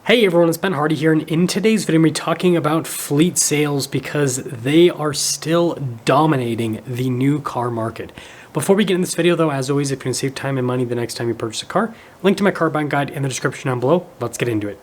Hey everyone, it's Ben Hardy here, and in today's video, we're talking about fleet sales because they are still dominating the new car market. Before we get in this video though, as always, if you can save time and money the next time you purchase a car, link to my car buying guide in the description down below. Let's get into it.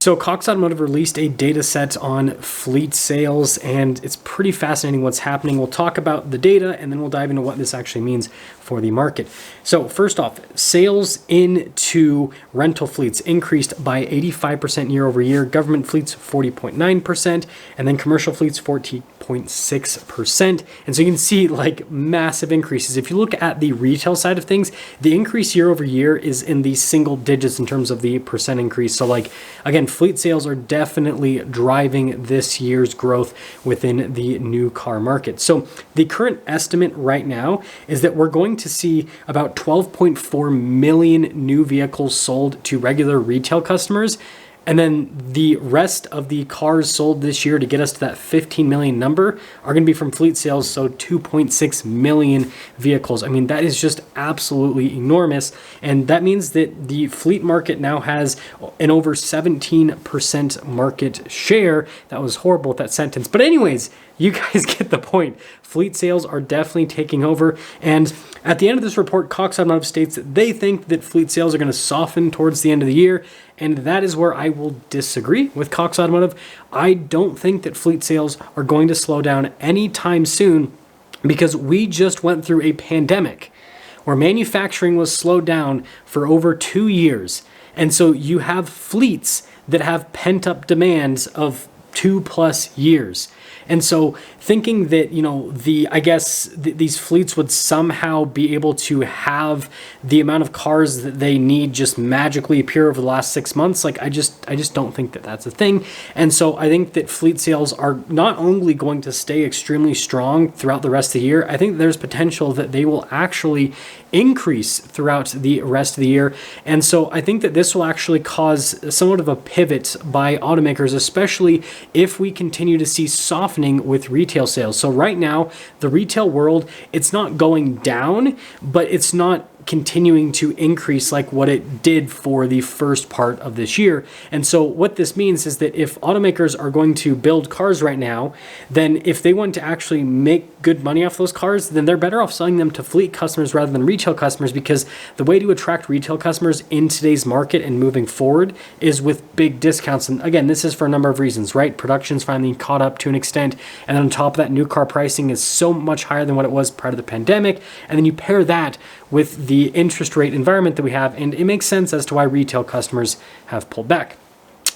So Cox Automotive released a data set on fleet sales, and it's pretty fascinating what's happening. We'll talk about the data and then we'll dive into what this actually means for the market. So first off, sales into rental fleets increased by 85% year over year, government fleets 40.9%, and then commercial fleets 14.6%. And so you can see like massive increases. If you look at the retail side of things, the increase year over year is in the single digits in terms of the percent increase. So like, again, fleet sales are definitely driving this year's growth within the new car market. So the current estimate right now is that we're going to see about 12.4 million new vehicles sold to regular retail customers. And then the rest of the cars sold this year to get us to that 15 million number are going to be from fleet sales. So 2.6 million vehicles. I mean, that is just absolutely enormous. And that means that the fleet market now has an over 17% market share. That was horrible with that sentence. But anyways, you guys get the point. Fleet sales are definitely taking over. And at the end of this report, Cox Automotive states that they think that fleet sales are going to soften towards the end of the year. And that is where I will disagree with Cox Automotive. I don't think that fleet sales are going to slow down anytime soon because we just went through a pandemic where manufacturing was slowed down for over 2 years. And so you have fleets that have pent-up demands of 2+ years. And so thinking that, these fleets would somehow be able to have the amount of cars that they need just magically appear over the last 6 months, like I just don't think that that's a thing. And so I think that fleet sales are not only going to stay extremely strong throughout the rest of the year, I think there's potential that they will actually increase throughout the rest of the year. And so I think that this will actually cause somewhat of a pivot by automakers, especially if we continue to see softening with retail sales. So right now, the retail world, it's not going down, but it's not continuing to increase like what it did for the first part of this year. And so what this means is that if automakers are going to build cars right now, then if they want to actually make good money off those cars, then they're better off selling them to fleet customers rather than retail customers, because the way to attract retail customers in today's market and moving forward is with big discounts. And again, this is for a number of reasons, right? Production's finally caught up to an extent. And then on top of that, new car pricing is so much higher than what it was prior to the pandemic. And then you pair that with the interest rate environment that we have, and it makes sense as to why retail customers have pulled back.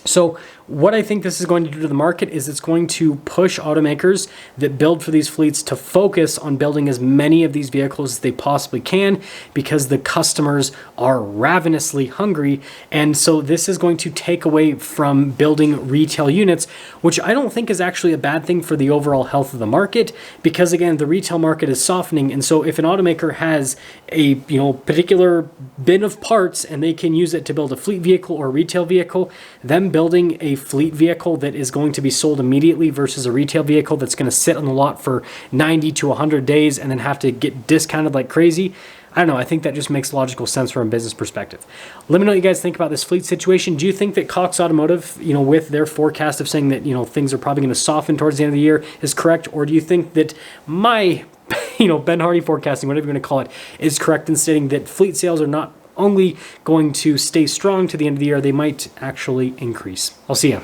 So what I think this is going to do to the market is it's going to push automakers that build for these fleets to focus on building as many of these vehicles as they possibly can, because the customers are ravenously hungry. And so this is going to take away from building retail units, which I don't think is actually a bad thing for the overall health of the market, because again, the retail market is softening. And so if an automaker has a particular bin of parts and they can use it to build a fleet vehicle or a retail vehicle, them building a fleet vehicle that is going to be sold immediately versus a retail vehicle that's going to sit on the lot for 90 to 100 days and then have to get discounted like crazy. I don't know. I think that just makes logical sense from a business perspective. Let me know what you guys think about this fleet situation. Do you think that Cox Automotive, with their forecast of saying that, things are probably going to soften towards the end of the year is correct? Or do you think that my, Ben Hardy forecasting, whatever you're going to call it, is correct in stating that fleet sales are not only going to stay strong to the end of the year, they might actually increase? I'll see you.